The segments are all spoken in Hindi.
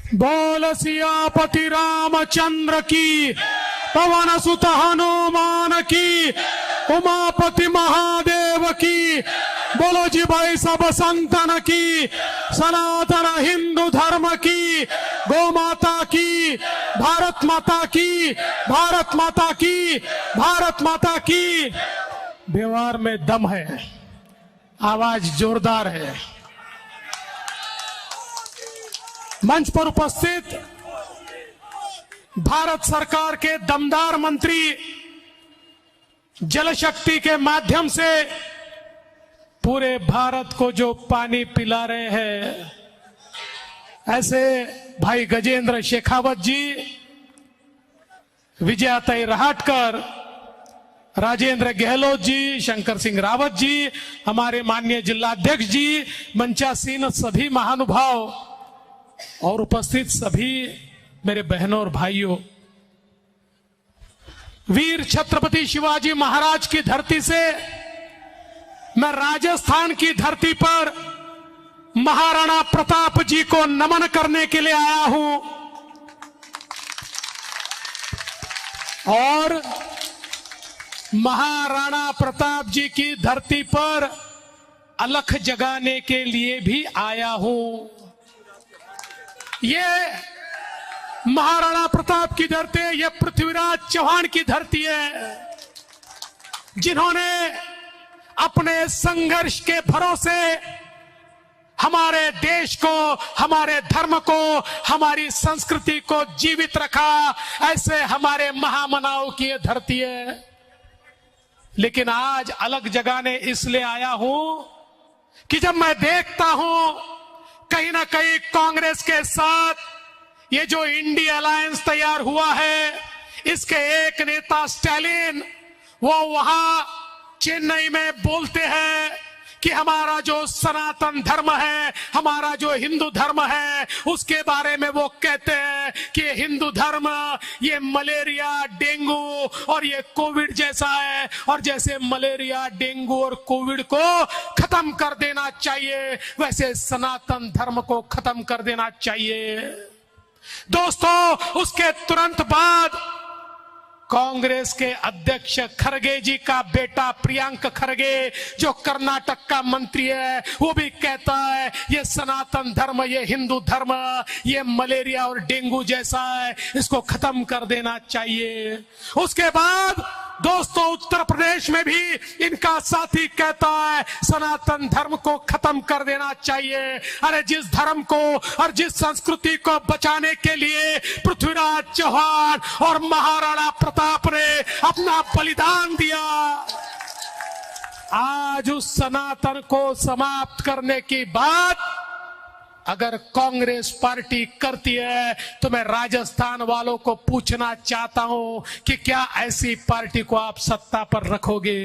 बोल सियापति रामचंद्र की, पवन सुत हनुमान की, उमापति महादेव की। बोलो जी भाई सब संतन की, सनातन हिंदू धर्म की, गौ माता की, भारत माता की, भारत माता की, भारत माता की। व्यवहार में दम है, आवाज जोरदार है। मंच पर उपस्थित भारत सरकार के दमदार मंत्री, जल शक्ति के माध्यम से पूरे भारत को जो पानी पिला रहे हैं, ऐसे भाई गजेंद्र शेखावत जी, विजयाताई रहाटकर, राजेंद्र गहलोत जी, शंकर सिंह रावत जी, हमारे माननीय जिलाध्यक्ष जी, मंचासीन सभी महानुभाव और उपस्थित सभी मेरे बहनों और भाइयों, वीर छत्रपति शिवाजी महाराज की धरती से मैं राजस्थान की धरती पर महाराणा प्रताप जी को नमन करने के लिए आया हूं और महाराणा प्रताप जी की धरती पर अलख जगाने के लिए भी आया हूं। ये महाराणा प्रताप की धरती, ये पृथ्वीराज चौहान की धरती है, जिन्होंने अपने संघर्ष के भरोसे हमारे देश को, हमारे धर्म को, हमारी संस्कृति को जीवित रखा। ऐसे हमारे महामनाओं की ये धरती है। लेकिन आज अलग जगाने इसलिए आया हूं कि जब मैं देखता हूं कहीं ना कहीं कांग्रेस के साथ ये जो इंडिया अलायंस तैयार हुआ है, इसके एक नेता स्टालिन, वो वहां चेन्नई में बोलते हैं कि हमारा जो सनातन धर्म है, हमारा जो हिंदू धर्म है, उसके बारे में वो कहते हैं कि हिंदू धर्म ये मलेरिया, डेंगू और ये कोविड जैसा है, और जैसे मलेरिया, डेंगू और कोविड को खत्म कर देना चाहिए, वैसे सनातन धर्म को खत्म कर देना चाहिए। दोस्तों, उसके तुरंत बाद कांग्रेस के अध्यक्ष खरगे जी का बेटा प्रियंक खरगे, जो कर्नाटक का मंत्री है, वो भी कहता है ये सनातन धर्म, ये हिंदू धर्म, ये मलेरिया और डेंगू जैसा है, इसको खत्म कर देना चाहिए। उसके बाद दोस्तों, उत्तर प्रदेश में भी इनका साथी कहता है सनातन धर्म को खत्म कर देना चाहिए। अरे जिस धर्म को और जिस संस्कृति को बचाने के लिए पृथ्वीराज चौहान और महाराणा प्रताप ने अपना बलिदान दिया, आज उस सनातन को समाप्त करने की बात अगर कांग्रेस पार्टी करती है तो मैं राजस्थान वालों को पूछना चाहता हूं कि क्या ऐसी पार्टी को आप सत्ता पर रखोगे?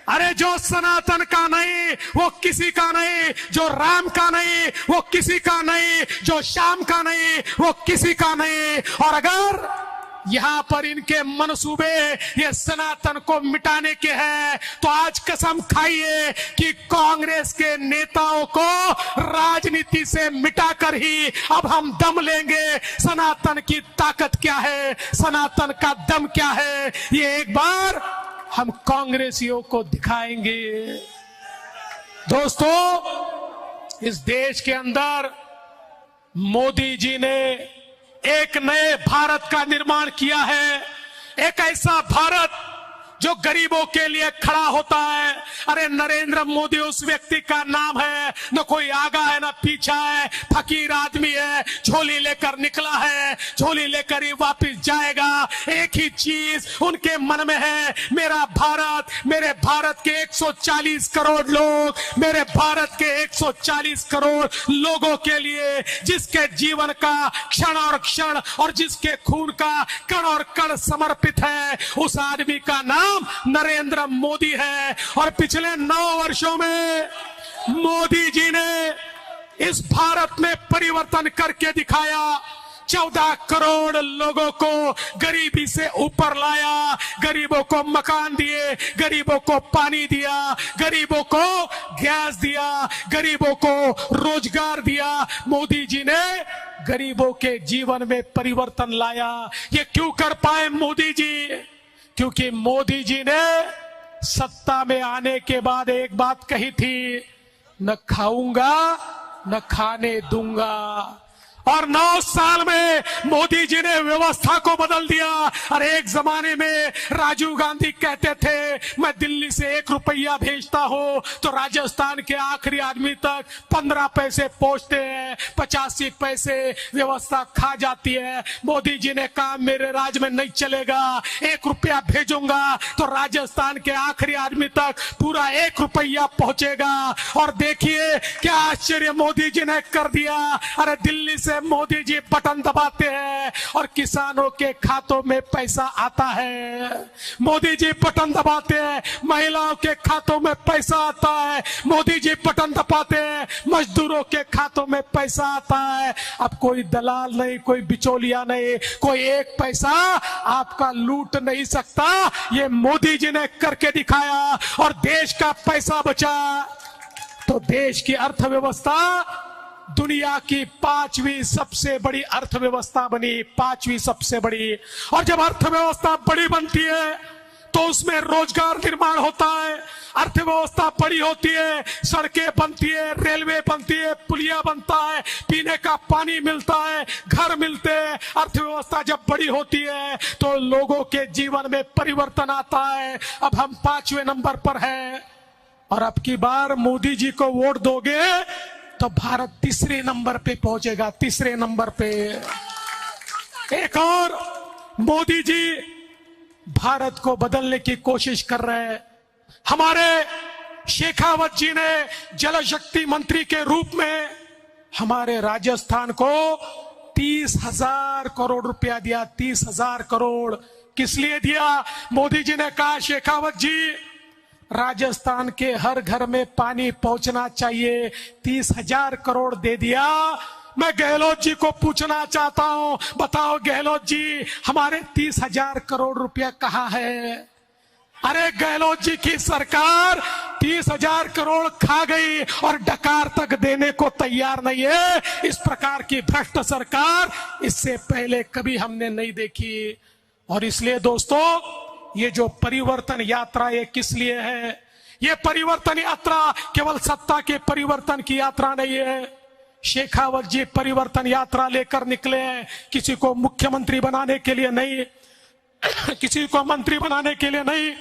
अरे जो सनातन का नहीं वो किसी का नहीं, जो राम का नहीं वो किसी का नहीं, जो श्याम का नहीं वो किसी का नहीं। और अगर यहां पर इनके मनसूबे ये सनातन को मिटाने के हैं तो आज कसम खाइए कि कांग्रेस के नेताओं को राजनीति से मिटाकर ही अब हम दम लेंगे। सनातन की ताकत क्या है, सनातन का दम क्या है, ये एक बार हम कांग्रेसियों को दिखाएंगे। दोस्तों, इस देश के अंदर मोदी जी ने एक नए भारत का निर्माण किया है, एक ऐसा भारत जो गरीबों के लिए खड़ा होता है। अरे नरेंद्र मोदी उस व्यक्ति का नाम है, न कोई आगा है न पीछा है, फकीर आदमी है, झोली लेकर निकला है, झोली लेकर ही वापस जाएगा। एक ही चीज उनके मन में है, मेरा भारत, मेरे भारत के 140 करोड़ लोग, मेरे भारत के 140 करोड़ लोगों के लिए जिसके जीवन का क्षण और क्षण और जिसके खून का कण और कण समर्पित है, उस आदमी का नाम नरेंद्र मोदी है। और पिछले 9 वर्षों में मोदी जी ने इस भारत में परिवर्तन करके दिखाया। 14 करोड़ लोगों को गरीबी से ऊपर लाया, गरीबों को मकान दिए, गरीबों को पानी दिया, गरीबों को गैस दिया, गरीबों को रोजगार दिया। मोदी जी ने गरीबों के जीवन में परिवर्तन लाया। ये क्यों कर पाए मोदी जी? क्योंकि मोदी जी ने सत्ता में आने के बाद एक बात कही थी, न खाऊंगा न खाने दूंगा। और 9 साल में मोदी जी ने व्यवस्था को बदल दिया। और एक जमाने में राजीव गांधी कहते थे, मैं दिल्ली से 1 रुपया भेजता हूं तो राजस्थान के आखिरी आदमी तक 15 पैसे पहुंचते हैं, 85 पैसे व्यवस्था खा जाती है। मोदी जी ने कहा मेरे राज्य में नहीं चलेगा, 1 रुपया भेजूंगा तो राजस्थान के आखिरी आदमी तक पूरा 1 रुपया पहुंचेगा। और देखिए क्या आश्चर्य मोदी जी ने कर दिया। अरे दिल्ली से मोदी जी बटन दबाते हैं और किसानों के खातों में पैसा आता है। मोदी जी बटन दबाते हैं, महिलाओं के खातों में पैसा आता है। मोदी जी बटन दबाते हैं, मजदूरों के खातों में पैसा आता है। अब कोई दलाल नहीं, कोई बिचौलिया नहीं, कोई एक पैसा आपका लूट नहीं सकता। ये मोदी जी ने करके दिखाया और देश का पैसा बचा तो देश की अर्थव्यवस्था दुनिया की 5वीं सबसे बड़ी अर्थव्यवस्था बनी, 5वीं सबसे बड़ी। और जब अर्थव्यवस्था बड़ी बनती है तो उसमें रोजगार निर्माण होता है। अर्थव्यवस्था बड़ी होती है, सड़कें बनती है, रेलवे बनती है, पुलिया बनता है, पीने का पानी मिलता है, घर मिलते हैं। अर्थव्यवस्था जब बड़ी होती है तो लोगों के जीवन में परिवर्तन आता है। अब हम 5वें नंबर पर हैं और अब की बार मोदी जी को वोट दोगे तो भारत 3रे नंबर पे पहुंचेगा, 3रे नंबर पे। एक और मोदी जी भारत को बदलने की कोशिश कर रहे हैं। हमारे शेखावत जी ने जल शक्ति मंत्री के रूप में हमारे राजस्थान को 30,000 करोड़ रुपया दिया। 30,000 करोड़ किस लिए दिया? मोदी जी ने कहा शेखावत जी राजस्थान के हर घर में पानी पहुंचना चाहिए, 30,000 करोड़ दे दिया। मैं गहलोत जी को पूछना चाहता हूं, बताओ गहलोत जी हमारे 30,000 करोड़ रुपया कहां है? अरे गहलोत जी की सरकार 30,000 करोड़ खा गई और डकार तक देने को तैयार नहीं है। इस प्रकार की भ्रष्ट सरकार इससे पहले कभी हमने नहीं देखी। और इसलिए दोस्तों ये जो परिवर्तन यात्रा ये किस लिए है? ये परिवर्तन यात्रा केवल सत्ता के परिवर्तन की यात्रा नहीं है। शेखावत जी परिवर्तन यात्रा लेकर निकले हैं, किसी को मुख्यमंत्री बनाने के लिए नहीं, किसी को मंत्री बनाने के लिए नहीं,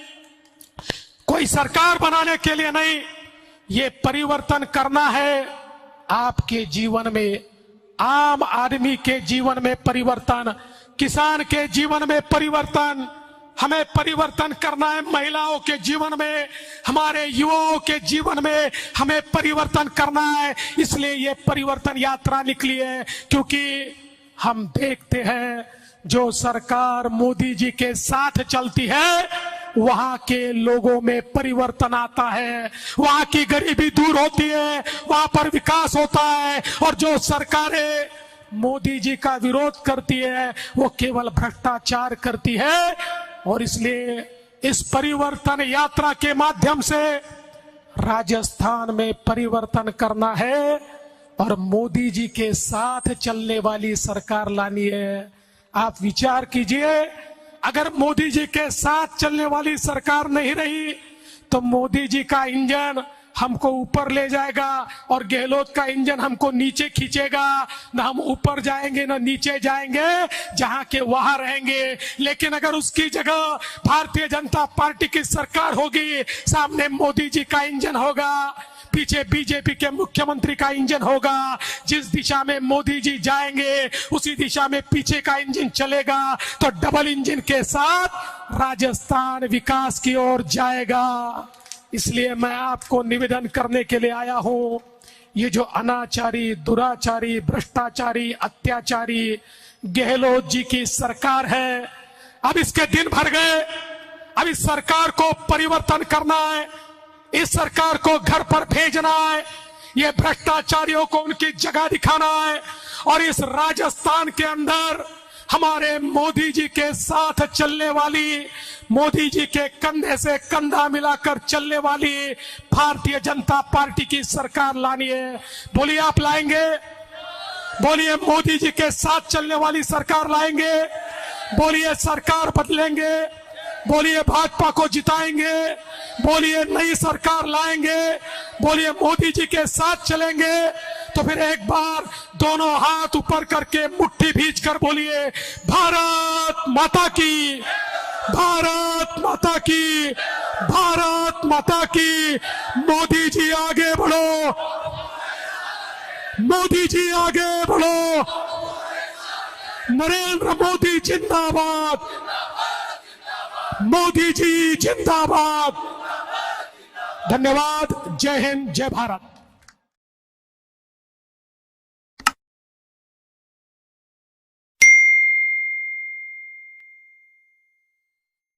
कोई सरकार बनाने के लिए नहीं। ये परिवर्तन करना है आपके जीवन में, आम आदमी के जीवन में परिवर्तन, किसान के जीवन में परिवर्तन। हमें परिवर्तन करना है महिलाओं के जीवन में, हमारे युवाओं के जीवन में हमें परिवर्तन करना है। इसलिए ये परिवर्तन यात्रा निकली है, क्योंकि हम देखते हैं जो सरकार मोदी जी के साथ चलती है वहां के लोगों में परिवर्तन आता है, वहां की गरीबी दूर होती है, वहां पर विकास होता है। और जो सरकारें मोदी जी का विरोध करती है वो केवल भ्रष्टाचार करती है। और इसलिए इस परिवर्तन यात्रा के माध्यम से राजस्थान में परिवर्तन करना है और मोदी जी के साथ चलने वाली सरकार लानी है। आप विचार कीजिए, अगर मोदी जी के साथ चलने वाली सरकार नहीं रही तो मोदी जी का इंजन हमको ऊपर ले जाएगा और गहलोत का इंजन हमको नीचे खींचेगा। ना हम ऊपर जाएंगे ना नीचे जाएंगे, जहां के वहां रहेंगे। लेकिन अगर उसकी जगह भारतीय जनता पार्टी की सरकार होगी, सामने मोदी जी का इंजन होगा, पीछे बीजेपी के मुख्यमंत्री का इंजन होगा, जिस दिशा में मोदी जी जाएंगे उसी दिशा में पीछे का इंजन चलेगा। तो डबल इंजन के साथ राजस्थान विकास की ओर जाएगा। इसलिए मैं आपको निवेदन करने के लिए आया हूं, ये जो अनाचारी, दुराचारी, भ्रष्टाचारी, अत्याचारी गहलोत जी की सरकार है, अब इसके दिन भर गए। अब इस सरकार को परिवर्तन करना है, इस सरकार को घर पर भेजना है। ये भ्रष्टाचारियों को उनकी जगह दिखाना है। और इस राजस्थान के अंदर हमारे मोदी जी के साथ चलने वाली, मोदी जी के कंधे से कंधा मिलाकर चलने वाली भारतीय जनता पार्टी की सरकार लानी है। बोलिए, आप लाएंगे? बोलिए, मोदी जी के साथ चलने वाली सरकार लाएंगे? बोलिए, सरकार बदलेंगे? बोलिए, भाजपा को जिताएंगे? बोलिए, नई सरकार लाएंगे? बोलिए, मोदी जी के साथ चलेंगे? तो फिर एक बार दोनों हाथ ऊपर करके मुट्ठी भींच कर बोलिए, भारत माता की, भारत माता की, भारत माता की। मोदी जी आगे बढ़ो, मोदी जी आगे बढ़ो, नरेंद्र मोदी जिंदाबाद, मोदी जी जिंदाबाद। धन्यवाद। जय हिंद, जय भारत।